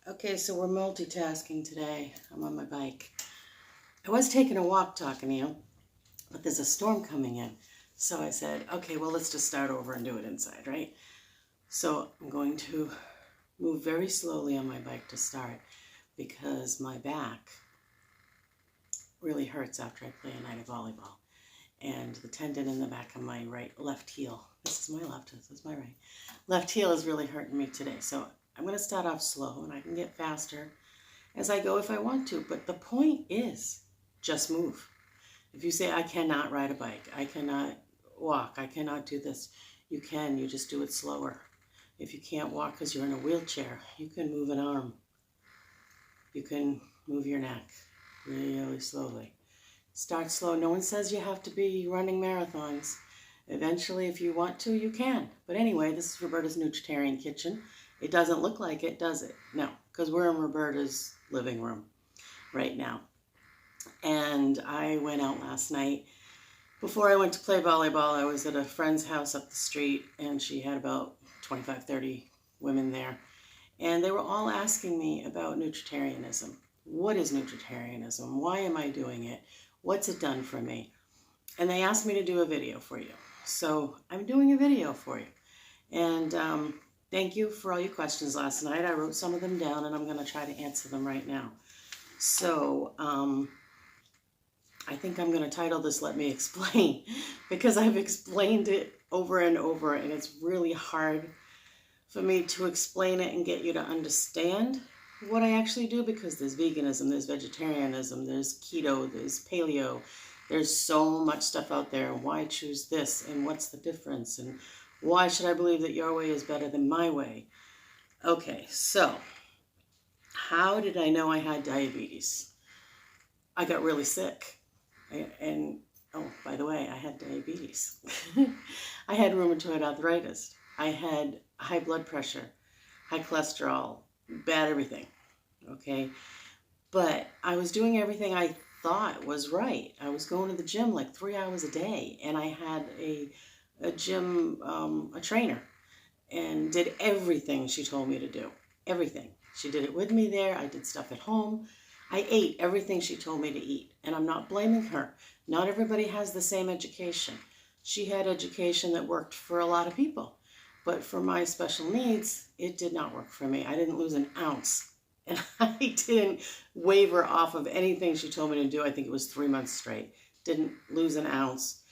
Okay, so we're multitasking today. I'm on my bike. I was taking a walk talking to you, but there's a storm coming in. So I said, okay, well, let's just start over and do it inside, right? So I'm going to move very slowly on my bike to start because my back really hurts after I play a night of volleyball. And the tendon in the back of my left heel, this is my left, this is my right, left heel is really hurting me today. So I'm going to start off slow and I can get faster as I go if I want to. But the point is, just move. If you say, I cannot ride a bike, I cannot walk, I cannot do this, you can, you just do it slower. If you can't walk because you're in a wheelchair, you can move an arm. You can move your neck really slowly. Start slow. No one says you have to be running marathons. Eventually, if you want to, you can. But anyway, this is Roberta's Nutritarian Kitchen. It doesn't look like it, does it? No, because we're in Roberta's living room right now. And I went out last night. Before I went to play volleyball, I was at a friend's house up the street, and she had about 25, 30 women there. And they were all asking me about nutritarianism. What is nutritarianism? Why am I doing it? What's it done for me? And they asked me to do a video for you. So I'm doing a video for you. And thank you for all your questions last night. I wrote some of them down and I'm going to try to answer them right now. So I think I'm going to title this Let Me Explain, because I've explained it over and over and it's really hard for me to explain it and get you to understand what I actually do, because there's veganism, there's vegetarianism, there's keto, there's paleo, there's so much stuff out there, and why choose this, and what's the difference, and why should I believe that your way is better than my way? Okay, so how did I know I had diabetes? I got really sick, and oh, by the way, I had diabetes. I had rheumatoid arthritis. I had high blood pressure, high cholesterol, bad everything, okay? But I was doing everything I thought was right. I was going to the gym like 3 hours a day, and I had a gym, a trainer, and did everything she told me to do, everything. She did it with me there. I did stuff at home. I ate everything she told me to eat, and I'm not blaming her. Not everybody has the same education. She had education that worked for a lot of people. But for my special needs, it did not work for me. I didn't lose an ounce. And I didn't waver off of anything she told me to do. I think it was 3 months straight. Didn't lose an ounce.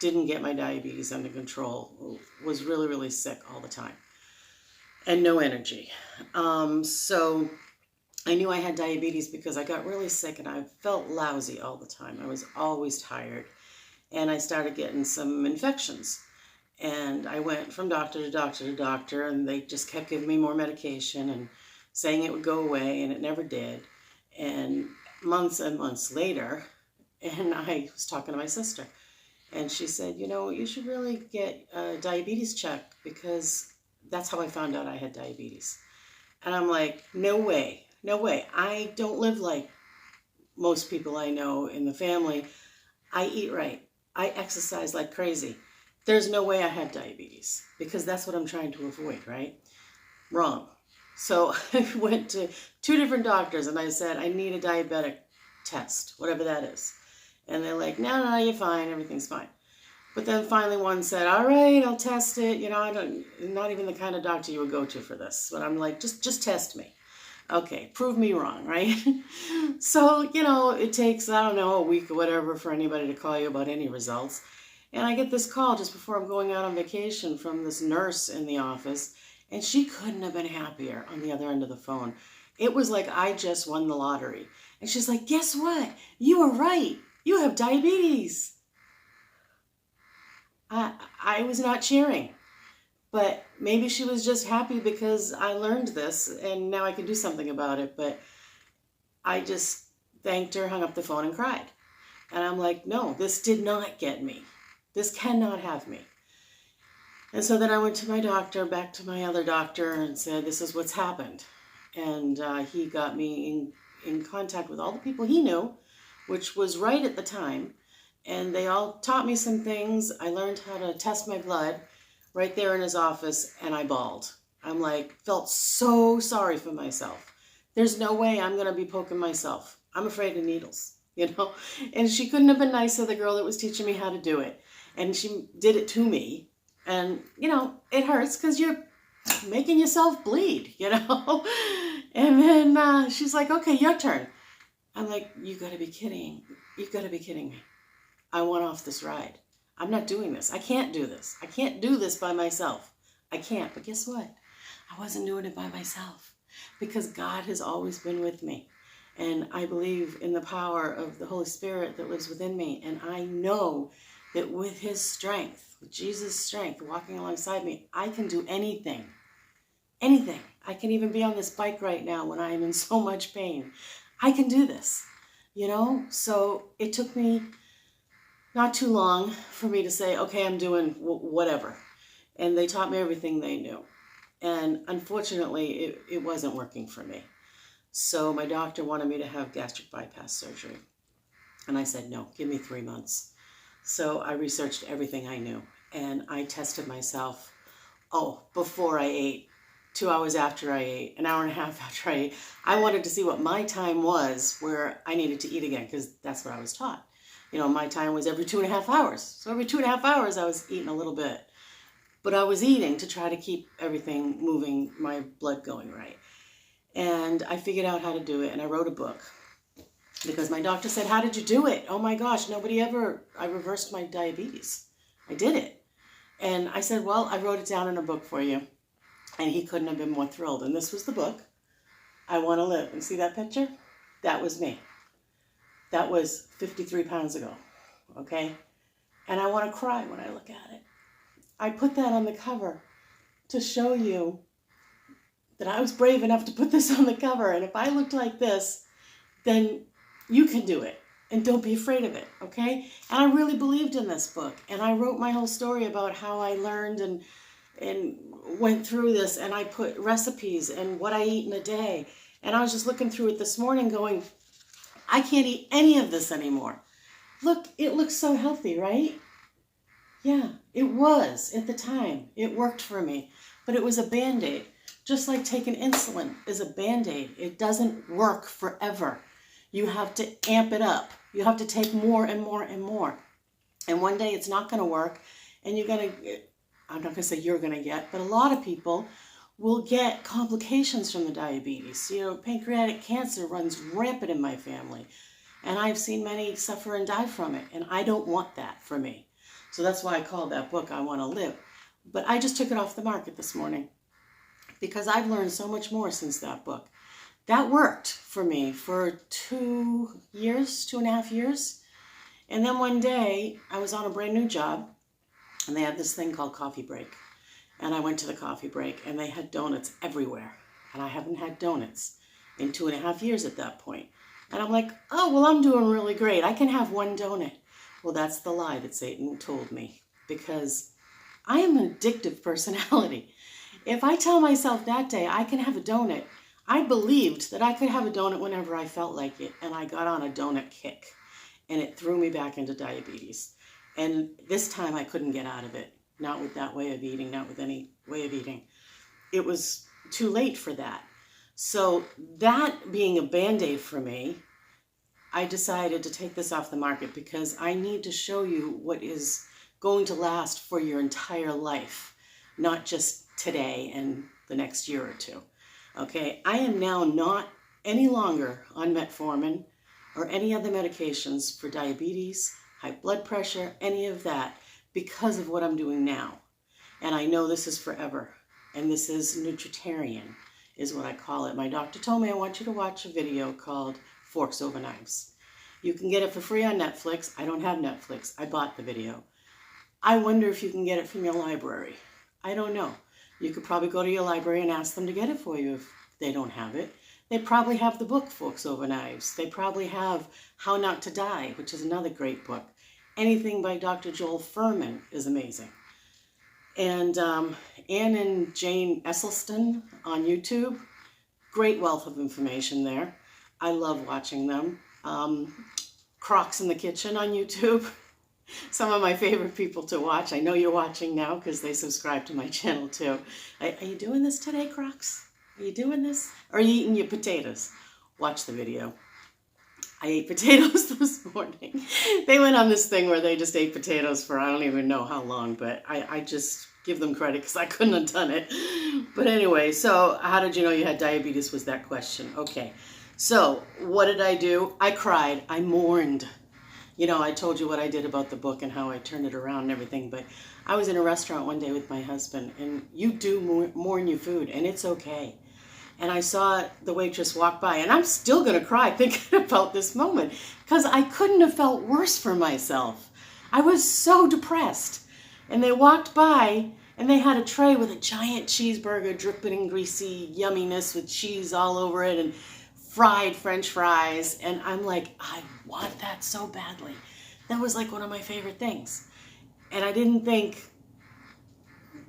Didn't get my diabetes under control. Was really sick all the time. And no energy. So I knew I had diabetes because I got really sick and I felt lousy all the time. I was always tired. And I started getting some infections. And I went from doctor to doctor to doctor, and they just kept giving me more medication and saying it would go away, and it never did. And months and months later, and I was talking to my sister, and she said, you know, you should really get a diabetes check, because that's how I found out I had diabetes. And I'm like, no way, no way. I don't live like most people I know in the family. I eat right. I exercise like crazy. There's no way I had diabetes, because that's what I'm trying to avoid, right? Wrong. So I went to 2 different doctors and I said, I need a diabetic test, whatever that is. And they're like, no, you're fine. Everything's fine. But then finally one said, all right, I'll test it. You know, not even the kind of doctor you would go to for this. But I'm like, just test me. Okay, prove me wrong, right? So, you know, it takes, I don't know, a week or whatever for anybody to call you about any results. And I get this call just before I'm going out on vacation from this nurse in the office, and she couldn't have been happier on the other end of the phone. It was like I just won the lottery. And she's like, guess what? You were right. You have diabetes. I was not cheering, but maybe she was just happy because I learned this and now I can do something about it. But I just thanked her, hung up the phone, and cried. And I'm like, no, this did not get me. This cannot have me. And so then I went to my doctor, back to my other doctor, and said, this is what's happened. And he got me in contact with all the people he knew, which was right at the time. And they all taught me some things. I learned how to test my blood right there in his office, and I bawled. I'm like, felt so sorry for myself There's no way I'm going to be poking myself. I'm afraid of needles, you know? And she couldn't have been nicer, the girl that was teaching me how to do it. And she did it to me. And, you know, it hurts because you're making yourself bleed, you know? And then she's like, okay, your turn. I'm like, you got to be kidding. You got to be kidding me. I want off this ride. I'm not doing this. I can't do this. I can't do this by myself. I can't. But guess what? I wasn't doing it by myself because God has always been with me. And I believe in the power of the Holy Spirit that lives within me. And I know that with his strength, with Jesus' strength walking alongside me, I can do anything. Anything. I can even be on this bike right now when I am in so much pain. I can do this, you know? So it took me not too long for me to say, okay, I'm doing whatever. And they taught me everything they knew. And unfortunately, it wasn't working for me. So my doctor wanted me to have gastric bypass surgery. And I said, no, give me 3 months. So I researched everything I knew. And I tested myself, before I ate, 2 hours after I ate, an hour and a half after I ate. I wanted to see what my time was where I needed to eat again, because that's what I was taught. You know, my time was every 2.5 hours. So every 2.5 hours, I was eating a little bit. But I was eating to try to keep everything moving, my blood going right. And I figured out how to do it, and I wrote a book. Because my doctor said, how did you do it? Oh my gosh, I reversed my diabetes. I did it. And I said, well, I wrote it down in a book for you. And he couldn't have been more thrilled. And this was the book, I Want to Live. And see that picture? That was me. That was 53 pounds ago, okay? And I want to cry when I look at it. I put that on the cover to show you that I was brave enough to put this on the cover. And if I looked like this, then you can do it. And don't be afraid of it, okay? And I really believed in this book. And I wrote my whole story about how I learned and went through this, and I put recipes and what I eat in a day. And I was just looking through it this morning going, I can't eat any of this anymore. Look, it looks so healthy, right? Yeah, it was at the time. It worked for me, but it was a Band-Aid. Just like taking insulin is a Band-Aid. It doesn't work forever. You have to amp it up. You have to take more and more and more. And one day it's not going to work, and you're going to, I'm not going to say you're going to get, but a lot of people will get complications from the diabetes. You know, pancreatic cancer runs rampant in my family, and I've seen many suffer and die from it, and I don't want that for me. So that's why I called that book, I Want to Live. But I just took it off the market this morning because I've learned so much more since that book. That worked for me for 2.5 years. And then one day I was on a brand new job, and they had this thing called coffee break. And I went to the coffee break, and they had donuts everywhere. And I haven't had donuts in 2.5 years at that point. And I'm like, oh, well, I'm doing really great. I can have one donut. Well, that's the lie that Satan told me, because I am an addictive personality. If I tell myself that day I can have a donut, I believed that I could have a donut whenever I felt like it. And I got on a donut kick, and it threw me back into diabetes. And this time I couldn't get out of it. Not with that way of eating, not with any way of eating. It was too late for that. So that being a Band-Aid for me, I decided to take this off the market because I need to show you what is going to last for your entire life, not just today and the next year or two. Okay, I am now not any longer on metformin or any other medications for diabetes, high blood pressure, any of that, because of what I'm doing now. And I know this is forever. And this is nutritarian, is what I call it. My doctor told me, I want you to watch a video called Forks Over Knives. You can get it for free on Netflix. I don't have Netflix. I bought the video. I wonder if you can get it from your library. I don't know. You could probably go to your library and ask them to get it for you if they don't have it. They probably have the book Forks Over Knives. They probably have How Not to Die, which is another great book. Anything by Dr. Joel Fuhrman is amazing. And Ann and Jane Esselstyn on YouTube, great wealth of information there. I love watching them. Crocs in the Kitchen on YouTube, some of my favorite people to watch. I know you're watching now because they subscribe to my channel too. Are you doing this today, Crocs? Are you doing this? Or are you eating your potatoes? Watch the video. I ate potatoes this morning. They went on this thing where they just ate potatoes for I don't even know how long, but I just give them credit because I couldn't have done it. But anyway, so how did you know you had diabetes was that question. Okay, so what did I do? I cried. I mourned. You know, I told you what I did about the book and how I turned it around and everything, but I was in a restaurant one day with my husband, and you do mourn your food, and it's okay. And I saw the waitress walk by, and I'm still going to cry thinking about this moment because I couldn't have felt worse for myself. I was so depressed. And they walked by, and they had a tray with a giant cheeseburger dripping in greasy yumminess with cheese all over it and fried French fries. And I'm like, I want that so badly. That was like one of my favorite things. And I didn't think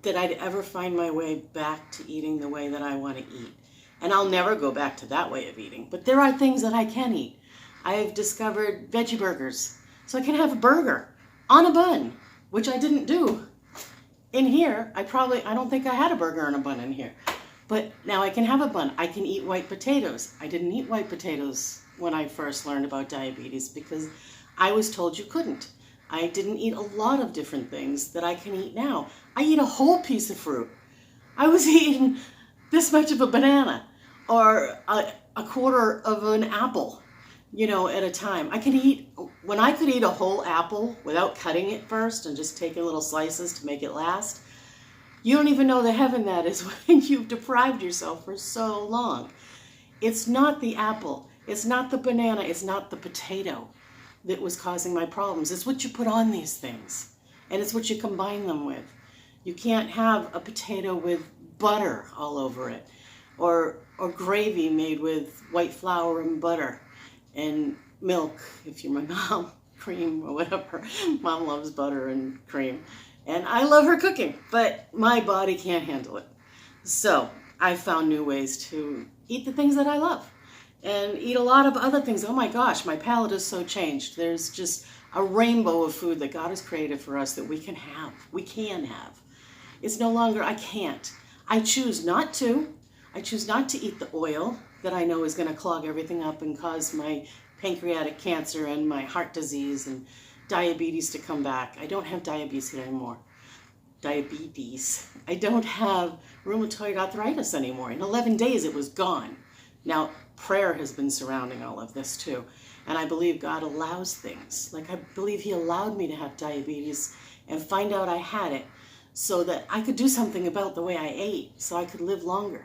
that I'd ever find my way back to eating the way that I want to eat. And I'll never go back to that way of eating. But there are things that I can eat. I have discovered veggie burgers. So I can have a burger on a bun, which I didn't do. In here, I don't think I had a burger and a bun in here. But now I can have a bun. I can eat white potatoes. I didn't eat white potatoes when I first learned about diabetes because I was told you couldn't. I didn't eat a lot of different things that I can eat now. I eat a whole piece of fruit. I was eating this much of a banana or a quarter of an apple, you know, at a time. When I could eat a whole apple without cutting it first and just taking little slices to make it last, you don't even know the heaven that is when you've deprived yourself for so long. It's not the apple, it's not the banana, it's not the potato that was causing my problems. It's what you put on these things, and it's what you combine them with. You can't have a potato with butter all over it, or gravy made with white flour and butter and milk, if you're my mom, cream or whatever. Mom loves butter and cream. And I love her cooking, but my body can't handle it. So I found new ways to eat the things that I love and eat a lot of other things. Oh my gosh, my palate is so changed. There's just a rainbow of food that God has created for us that we can have. We can have. It's no longer I can't. I choose not to. I choose not to eat the oil that I know is going to clog everything up and cause my pancreatic cancer and my heart disease and diabetes to come back. I don't have diabetes anymore. I don't have rheumatoid arthritis anymore. In 11 days, it was gone. Now, prayer has been surrounding all of this too. And I believe God allows things. Like I believe he allowed me to have diabetes and find out I had it so that I could do something about the way I ate, so I could live longer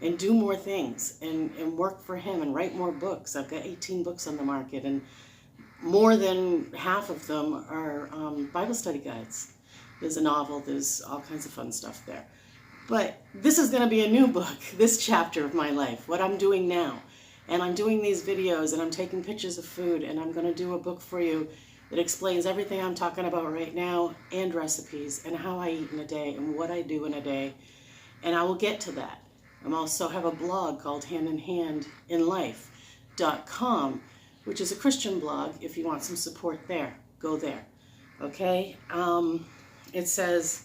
and do more things and work for him and write more books. I've got 18 books on the market, and more than half of them are Bible study guides. There's a novel, there's all kinds of fun stuff there. But this is going to be a new book, this chapter of my life, what I'm doing now. And I'm doing these videos, and I'm taking pictures of food, and I'm going to do a book for you that explains everything I'm talking about right now, and recipes, and how I eat in a day, and what I do in a day. And I will get to that. I also have a blog called handinhandinlife.com, which is a Christian blog. If you want some support there, go there. Okay? It says,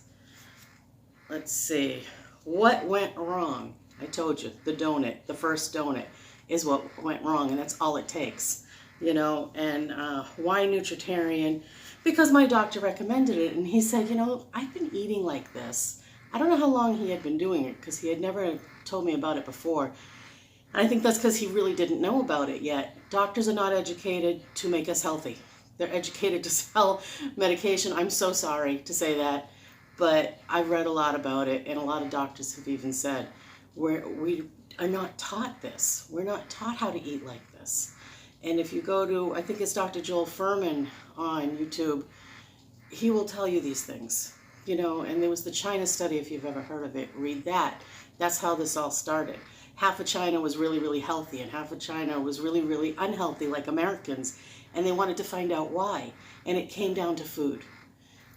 let's see, what went wrong? I told you, the first donut is what went wrong, and that's all it takes. You know, and why nutritarian? Because my doctor recommended it, and he said, you know, I've been eating like this. I don't know how long he had been doing it, because he had never told me about it before. And I think that's because he really didn't know about it yet. Doctors are not educated to make us healthy. They're educated to sell medication. I'm so sorry to say that, but I've read a lot about it, and a lot of doctors have even said we are not taught this. We're not taught how to eat like this. And if you go to, I think it's Dr. Joel Furman on YouTube, he will tell you these things, you know, and there was the China study, if you've ever heard of it, read that. That's how this all started. Half of China was really, really healthy, and half of China was really, really unhealthy, like Americans, and they wanted to find out why. And it came down to food.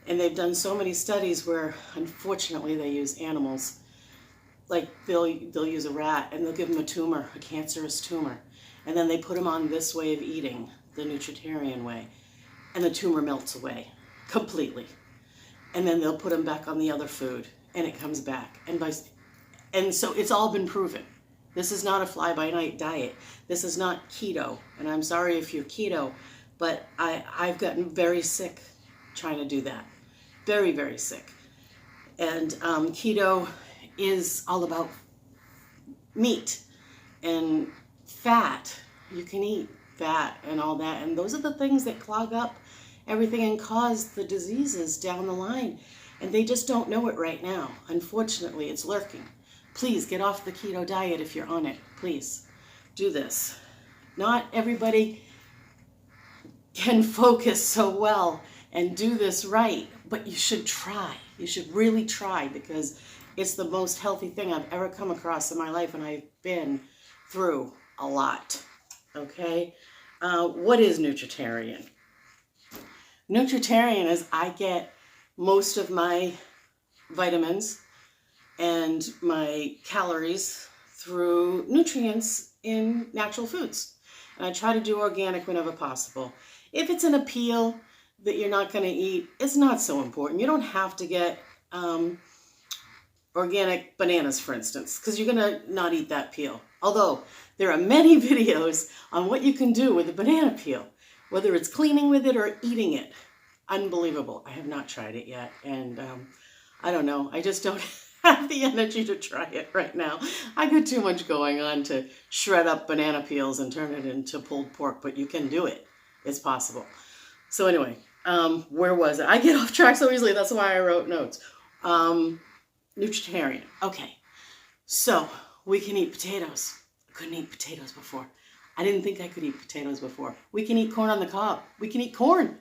And they've done so many studies where, unfortunately, they use animals. Like, they'll use a rat, and they'll give them a tumor, a cancerous tumor. And then they put them on this way of eating, the nutritarian way, and the tumor melts away completely. And then they'll put them back on the other food, and it comes back. And And so it's all been proven. This is not a fly-by-night diet. This is not keto. And I'm sorry if you're keto, but I've gotten very sick trying to do that. Very, very sick. And keto is all about meat and fat. You can eat fat and all that. And those are the things that clog up everything and cause the diseases down the line. And they just don't know it right now. Unfortunately, it's lurking. Please get off the keto diet if you're on it. Please do this. Not everybody can focus so well and do this right, but you should try. You should really try, because it's the most healthy thing I've ever come across in my life, and I've been through a lot. Okay? What is nutritarian? Nutritarian is I get most of my vitamins and my calories through nutrients in natural foods. And I try to do organic whenever possible. If it's an appeal that you're not going to eat, it's not so important. You don't have to get organic bananas, for instance, because you're going to not eat that peel. Although there are many videos on what you can do with a banana peel, whether it's cleaning with it or eating it. Unbelievable. I have not tried it yet. And I don't know. I just don't have the energy to try it right now. I got too much going on to shred up banana peels and turn it into pulled pork, but you can do it. It's possible. So anyway, where was it? I get off track so easily. That's why I wrote notes. Nutritarian. Okay. So we can eat potatoes. I couldn't eat potatoes before. I didn't think I could eat potatoes before. We can eat corn on the cob. We can eat corn.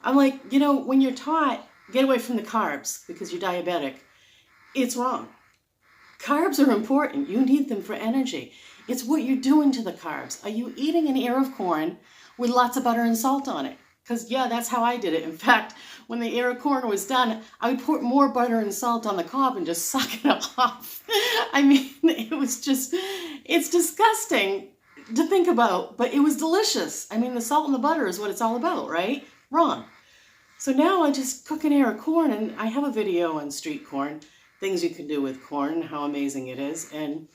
I'm like, you know, when you're taught, get away from the carbs because you're diabetic, it's wrong. Carbs are important. You need them for energy. It's what you're doing to the carbs. Are you eating an ear of corn with lots of butter and salt on it? Because, yeah, that's how I did it. In fact, when the ear of corn was done, I would put more butter and salt on the cob and just suck it off. I mean, it was just, it's disgusting to think about, but it was delicious. I mean, the salt and the butter is what it's all about, right? Wrong. So now I just cook an ear of corn, and I have a video on street corn, things you can do with corn, how amazing it is. And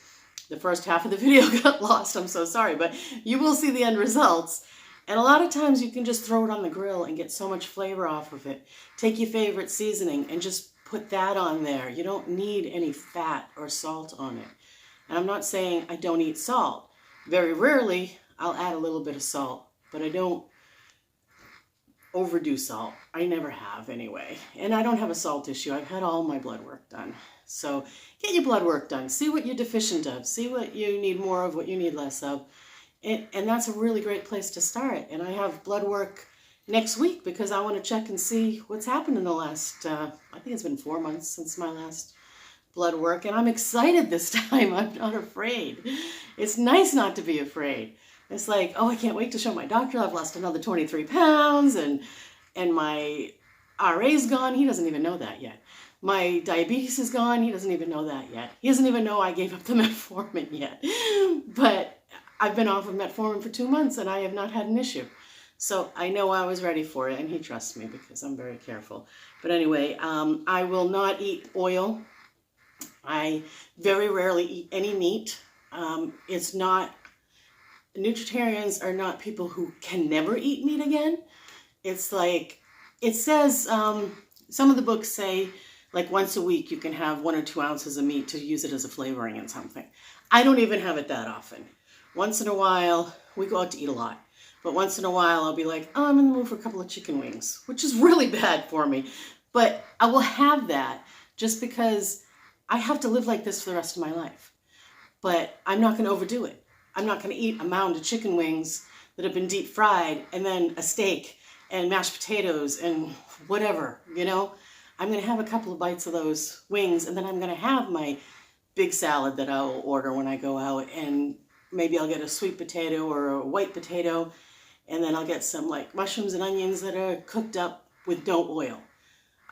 the first half of the video got lost. I'm so sorry, but you will see the end results. And a lot of times you can just throw it on the grill and get so much flavor off of it. Take your favorite seasoning and just put that on there. You don't need any fat or salt on it. And I'm not saying I don't eat salt. Very rarely I'll add a little bit of salt, but I don't overdo salt. I never have anyway. And I don't have a salt issue. I've had all my blood work done. So get your blood work done. See what you're deficient of. See what you need more of, what you need less of. And that's a really great place to start. And I have blood work next week because I want to check and see what's happened in the last, I think it's been 4 months since my last blood work. And I'm excited this time. I'm not afraid. It's nice not to be afraid. It's like, oh, I can't wait to show my doctor I've lost another 23 pounds and my RA's gone. He doesn't even know that yet. My diabetes is gone. He doesn't even know that yet. He doesn't even know I gave up the metformin yet. But I've been off of metformin for 2 months and I have not had an issue. So I know I was ready for it, and he trusts me because I'm very careful. But anyway, I will not eat oil. I very rarely eat any meat. Nutritarians are not people who can never eat meat again. It's like, it says, some of the books say, like once a week you can have 1 or 2 ounces of meat to use it as a flavoring in something. I don't even have it that often. Once in a while, we go out to eat a lot. But once in a while, I'll be like, oh, I'm in the mood for a couple of chicken wings, which is really bad for me. But I will have that just because I have to live like this for the rest of my life. But I'm not going to overdo it. I'm not going to eat a mound of chicken wings that have been deep fried and then a steak and mashed potatoes and whatever, you know. I'm going to have a couple of bites of those wings, and then I'm going to have my big salad that I'll order when I go out, and maybe I'll get a sweet potato or a white potato, and then I'll get some like mushrooms and onions that are cooked up with no oil.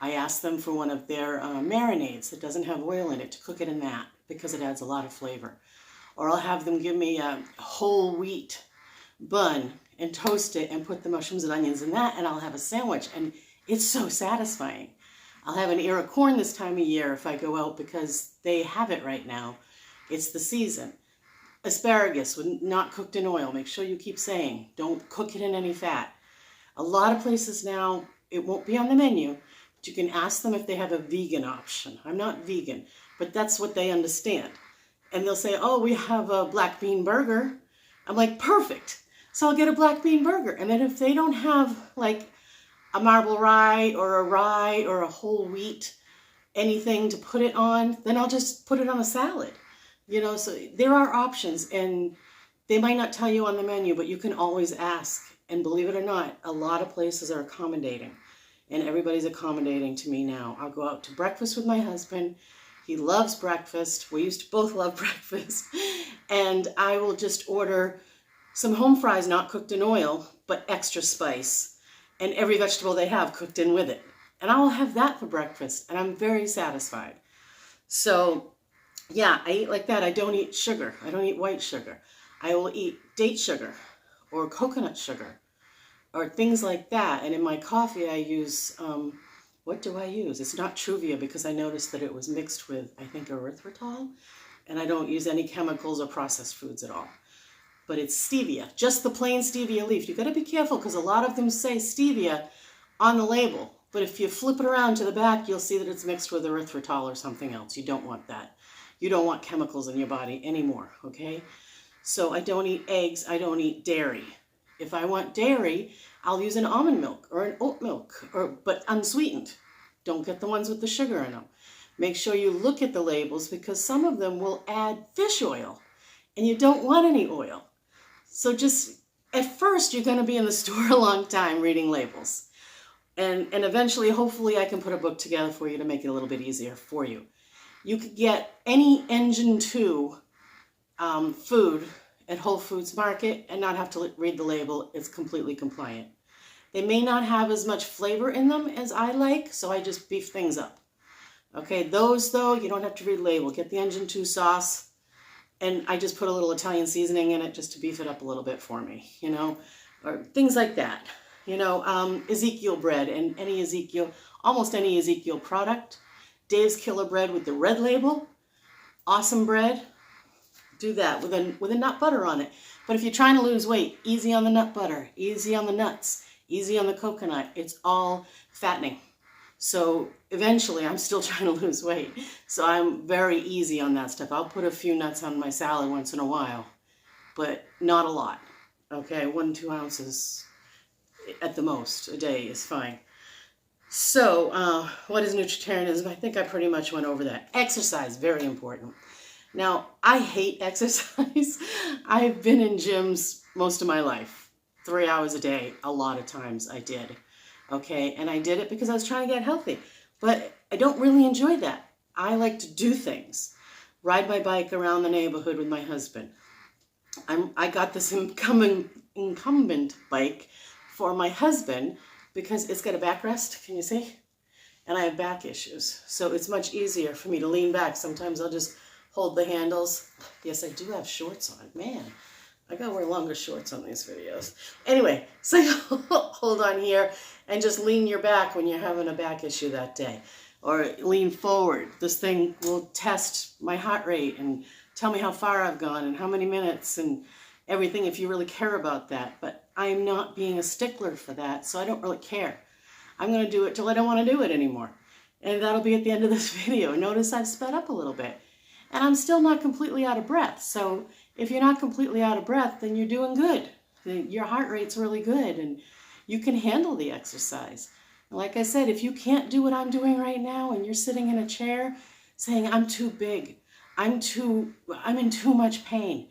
I asked them for one of their marinades that doesn't have oil in it to cook it in that because it adds a lot of flavor. Or I'll have them give me a whole wheat bun and toast it and put the mushrooms and onions in that, and I'll have a sandwich, and it's so satisfying. I'll have an ear of corn this time of year if I go out because they have it right now. It's the season. Asparagus, not cooked in oil. Make sure you keep saying, don't cook it in any fat. A lot of places now, it won't be on the menu, but you can ask them if they have a vegan option. I'm not vegan, but that's what they understand. And they'll say, oh, we have a black bean burger. I'm like, perfect. So I'll get a black bean burger. And then if they don't have like a marble rye or a whole wheat, anything to put it on, then I'll just put it on a salad. You know, so there are options, and they might not tell you on the menu, but you can always ask. And believe it or not, a lot of places are accommodating, and everybody's accommodating to me now. I'll go out to breakfast with my husband. He loves breakfast. We used to both love breakfast. And I will just order some home fries, not cooked in oil, but extra spice. And every vegetable they have cooked in with it. And I will have that for breakfast, and I'm very satisfied. So, yeah, I eat like that. I don't eat sugar. I don't eat white sugar. I will eat date sugar or coconut sugar or things like that. And in my coffee, I use, what do I use? It's not Truvia because I noticed that it was mixed with, I think, erythritol. And I don't use any chemicals or processed foods at all. But it's stevia, just the plain stevia leaf. You got to be careful because a lot of them say stevia on the label. But if you flip it around to the back, you'll see that it's mixed with erythritol or something else. You don't want that. You don't want chemicals in your body anymore, okay? So I don't eat eggs. I don't eat dairy. If I want dairy, I'll use an almond milk or an oat milk, but unsweetened. Don't get the ones with the sugar in them. Make sure you look at the labels because some of them will add fish oil, and you don't want any oil. So just, at first, you're going to be in the store a long time reading labels. And eventually, hopefully, I can put a book together for you to make it a little bit easier for you. You could get any Engine 2 food at Whole Foods Market and not have to read the label. It's completely compliant. They may not have as much flavor in them as I like, so I just beef things up. Okay, those, though, you don't have to read the label. Get the Engine 2 sauce. And I just put a little Italian seasoning in it just to beef it up a little bit for me, you know, or things like that. You know, Ezekiel bread and almost any Ezekiel product. Dave's Killer Bread with the red label. Awesome bread. Do that with a nut butter on it. But if you're trying to lose weight, easy on the nut butter, easy on the nuts, easy on the coconut. It's all fattening. So eventually, I'm still trying to lose weight. So I'm very easy on that stuff. I'll put a few nuts on my salad once in a while, but not a lot. Okay, 1-2 ounces at the most a day is fine. So what is nutritarianism? I think I pretty much went over that. Exercise, very important. Now, I hate exercise. I've been in gyms most of my life, 3 hours a day. A lot of times I did. Okay, and I did it because I was trying to get healthy. But I don't really enjoy that. I like to do things. Ride my bike around the neighborhood with my husband. I got this incumbent bike for my husband because it's got a backrest, can you see? And I have back issues. So it's much easier for me to lean back. Sometimes I'll just hold the handles. Yes, I do have shorts on. Man, I gotta wear longer shorts on these videos. Anyway, so hold on here and just lean your back when you're having a back issue that day. Or lean forward. This thing will test my heart rate and tell me how far I've gone and how many minutes and everything if you really care about that. But I'm not being a stickler for that, so I don't really care. I'm going to do it till I don't want to do it anymore. And that'll be at the end of this video. Notice I've sped up a little bit. And I'm still not completely out of breath. So if you're not completely out of breath, then you're doing good. Your heart rate's really good and you can handle the exercise. And like I said, if you can't do what I'm doing right now and you're sitting in a chair saying, I'm too big, I'm in too much pain,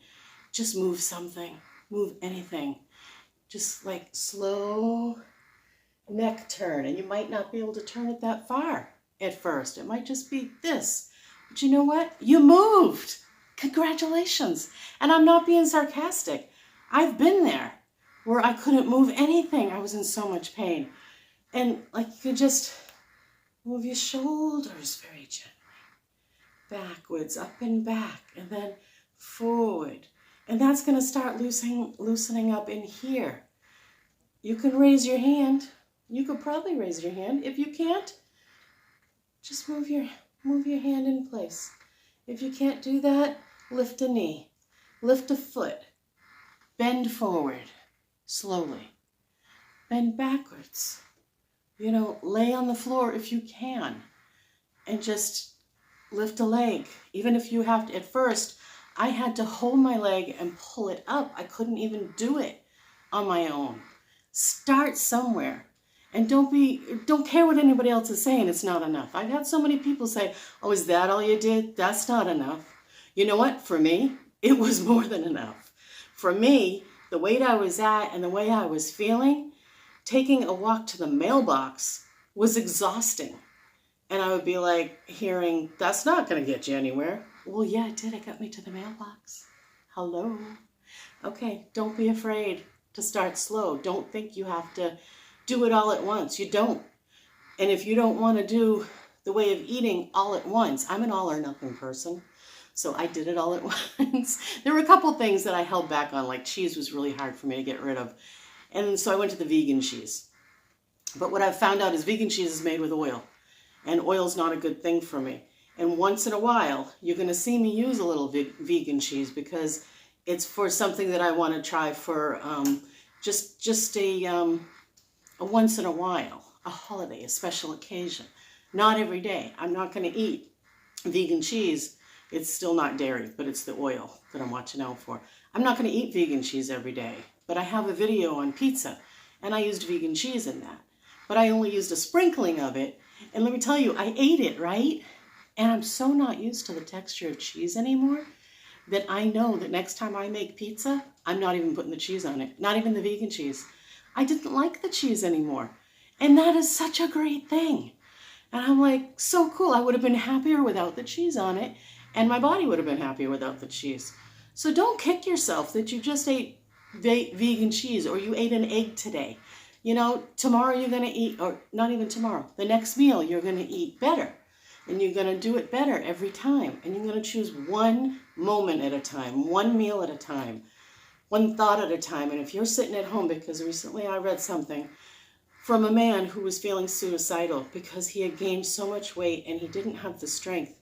just move something, move anything. Just like slow neck turn. And you might not be able to turn it that far at first. It might just be this. But you know what? You moved. Congratulations. And I'm not being sarcastic. I've been there where I couldn't move anything. I was in so much pain. And like you could just move your shoulders very gently. Backwards, up and back, and then forward. And that's going to start loosening up in here. You can raise your hand. You could probably raise your hand. If you can't, just move your hand in place. If you can't do that, lift a knee, lift a foot, bend forward slowly, bend backwards. Lay on the floor if you can, and just lift a leg. Even if you have to, at first, I had to hold my leg and pull it up. I couldn't even do it on my own. Start somewhere. And don't care what anybody else is saying, it's not enough. I've had so many people say, oh, is that all you did? That's not enough. You know what? For me, it was more than enough. For me, the weight I was at and the way I was feeling, taking a walk to the mailbox was exhausting. And I would be like hearing, that's not going to get you anywhere. Well, yeah, it did. It got me to the mailbox. Hello. Okay, don't be afraid to start slow. Don't think you have to do it all at once. You don't. And if you don't want to do the way of eating all at once, I'm an all or nothing person. So I did it all at once. There were a couple things that I held back on, like cheese was really hard for me to get rid of. And so I went to the vegan cheese. But what I've found out is vegan cheese is made with oil. And oil's not a good thing for me. And once in a while, you're going to see me use a little vegan cheese because it's for something that I want to try for just a once in a while, a holiday, a special occasion. Not every day. I'm not going to eat vegan cheese. It's still not dairy, but it's the oil that I'm watching out for. I'm not going to eat vegan cheese every day, but I have a video on pizza, and I used vegan cheese in that. But I only used a sprinkling of it, and let me tell you, I ate it, right? And I'm so not used to the texture of cheese anymore that I know that next time I make pizza, I'm not even putting the cheese on it, not even the vegan cheese. I didn't like the cheese anymore. And that is such a great thing. And I'm like, so cool. I would have been happier without the cheese on it, and my body would have been happier without the cheese. So don't kick yourself that you just ate vegan cheese or you ate an egg today. Tomorrow you're going to eat, or not even tomorrow, the next meal you're going to eat better. And you're going to do it better every time. And you're going to choose one moment at a time, one meal at a time, one thought at a time. And if you're sitting at home, because recently I read something from a man who was feeling suicidal because he had gained so much weight and he didn't have the strength,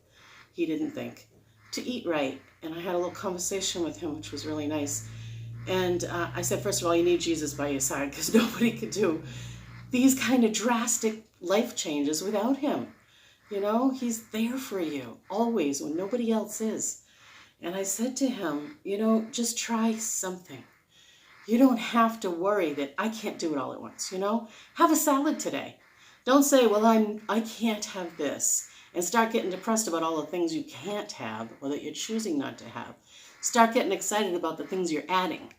he didn't think, to eat right. And I had a little conversation with him, which was really nice. And I said, first of all, you need Jesus by your side because nobody could do these kind of drastic life changes without him. He's there for you always when nobody else is. And I said to him, just try something. You don't have to worry that I can't do it all at once, Have a salad today. Don't say, well, I can't have this. And start getting depressed about all the things you can't have or that you're choosing not to have. Start getting excited about the things you're adding.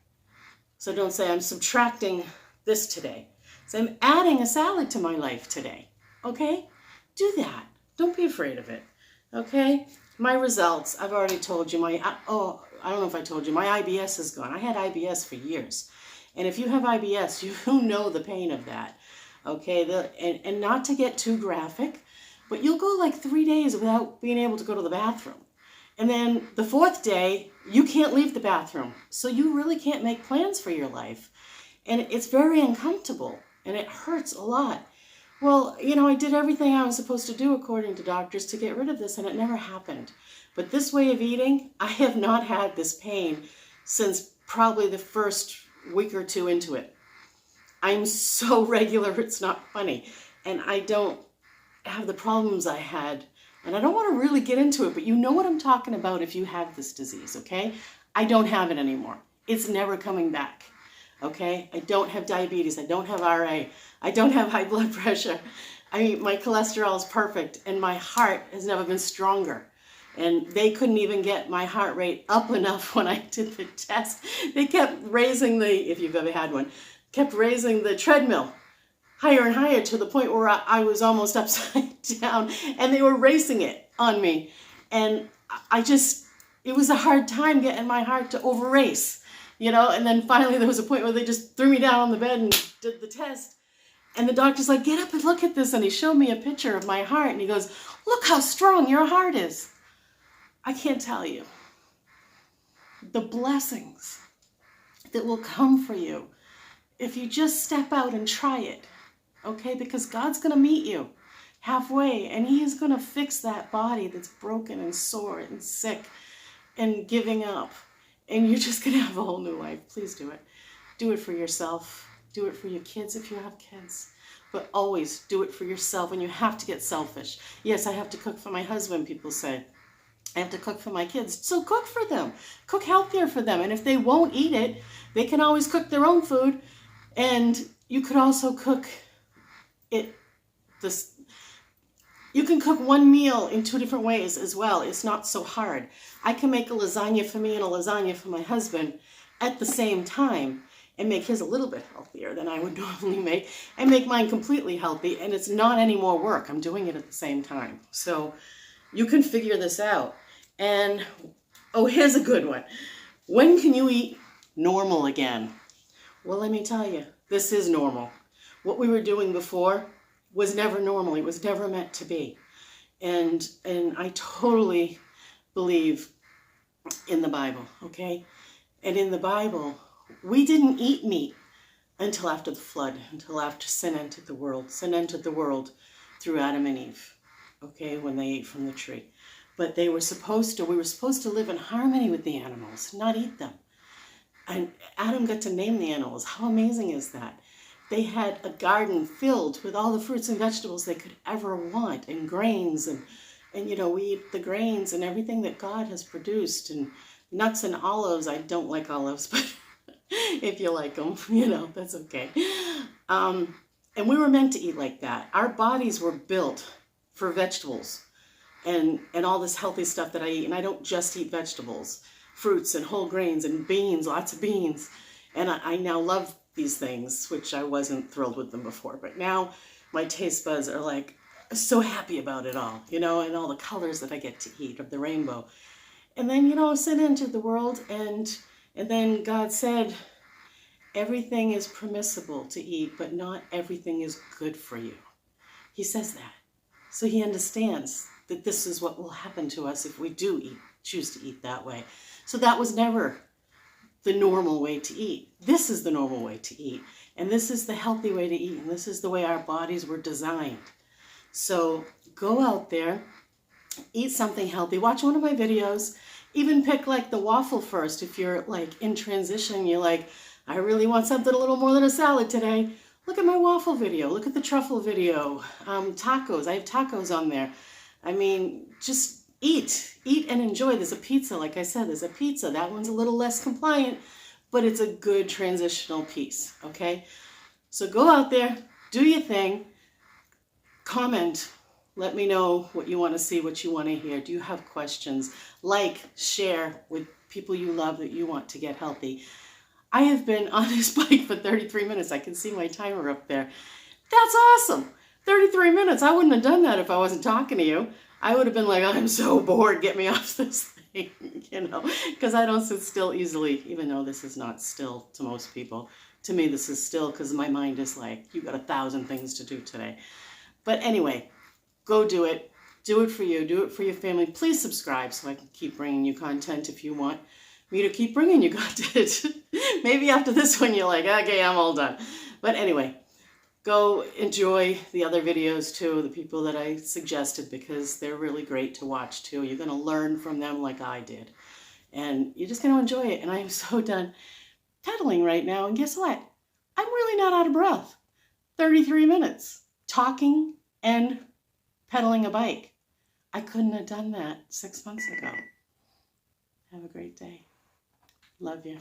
So don't say, I'm subtracting this today. Say, I'm adding a salad to my life today. Okay? Do that. Don't be afraid of it. Okay? My results, I've already told you. I don't know if I told you. My IBS is gone. I had IBS for years. And if you have IBS, you know the pain of that. Okay? And not to get too graphic, but you'll go like 3 days without being able to go to the bathroom. And then the 4th day, you can't leave the bathroom. So you really can't make plans for your life. And it's very uncomfortable. And it hurts a lot. Well, I did everything I was supposed to do according to doctors to get rid of this, and it never happened. But this way of eating, I have not had this pain since probably the first week or two into it. I'm so regular, it's not funny. And I don't have the problems I had. And I don't want to really get into it, but you know what I'm talking about if you have this disease, okay? I don't have it anymore. It's never coming back, okay? I don't have diabetes. I don't have RA. I don't have high blood pressure. My cholesterol is perfect, and my heart has never been stronger. And they couldn't even get my heart rate up enough when I did the test. They kept raising if you've ever had one, kept raising the treadmill higher and higher to the point where I was almost upside down, and they were racing it on me. And it was a hard time getting my heart to over race, and then finally there was a point where they just threw me down on the bed and did the test. And the doctor's like, get up and look at this. And he showed me a picture of my heart, and he goes, look how strong your heart is. I can't tell you the blessings that will come for you if you just step out and try it. Okay, because God's going to meet you. halfway, and he is going to fix that body that's broken and sore and sick and giving up. And you're just going to have a whole new life. Please do it. Do it for yourself. Do it for your kids if you have kids. But always do it for yourself, and you have to get selfish. Yes, I have to cook for my husband, people say. I have to cook for my kids. So cook for them. Cook healthier for them. And if they won't eat it, they can always cook their own food. And you could also cook it this. You can cook one meal in 2 different ways as well. It's not so hard. I can make a lasagna for me and a lasagna for my husband at the same time, and make his a little bit healthier than I would normally make, and make mine completely healthy, and it's not any more work. I'm doing it at the same time. So you can figure this out. And, oh, here's a good one. When can you eat normal again? Well, let me tell you, this is normal. What we were doing before was never normal. It was never meant to be. And I totally believe in the Bible, okay? And in the Bible, we didn't eat meat until after the flood, until after sin entered the world. Sin entered the world through Adam and Eve, okay, when they ate from the tree. But we were supposed to live in harmony with the animals, not eat them. And Adam got to name the animals. How amazing is that? They had a garden filled with all the fruits and vegetables they could ever want, and grains, and you know, we eat the grains and everything that God has produced, and nuts and olives. I don't like olives, but if you like them, you know, that's okay. And we were meant to eat like that. Our bodies were built for vegetables and all this healthy stuff that I eat. And I don't just eat vegetables, fruits and whole grains and beans, lots of beans. And I now love these things, which I wasn't thrilled with them before. But now my taste buds are like so happy about it all, you know, and all the colors that I get to eat of the rainbow. And then, you know, sin entered the world, and then God said, everything is permissible to eat, but not everything is good for you. He says that. So he understands that this is what will happen to us if we do choose to eat that way. So that was never the normal way to eat. This is the normal way to eat. And this is the healthy way to eat. And this is the way our bodies were designed. So go out there, eat something healthy. Watch one of my videos. Even pick like the waffle first. If you're like in transition, you're like, I really want something a little more than a salad today. Look at my waffle video. Look at the truffle video. Tacos. I have tacos on there. I mean, just eat and enjoy. There's a pizza. Like I said, there's a pizza. That one's a little less compliant, but it's a good transitional piece. Okay. So go out there, do your thing, comment. Let me know what you want to see, what you want to hear. Do you have questions? Like, share with people you love that you want to get healthy. I have been on this bike for 33 minutes. I can see my timer up there. That's awesome. 33 minutes. I wouldn't have done that if I wasn't talking to you. I would have been like, I'm so bored. Get me off this thing, you know, because I don't sit still easily, even though this is not still to most people. To me, this is still because my mind is like, you got 1,000 things to do today. But anyway, go do it. Do it for you. Do it for your family. Please subscribe so I can keep bringing you content if you want me to keep bringing you content. Maybe after this one you're like, okay, I'm all done. But anyway, go enjoy the other videos too, the people that I suggested, because they're really great to watch too. You're going to learn from them like I did. And you're just going to enjoy it. And I am so done pedaling right now. And guess what? I'm really not out of breath. 33 minutes talking and pedaling a bike. I couldn't have done that 6 months ago. Have a great day. Love you.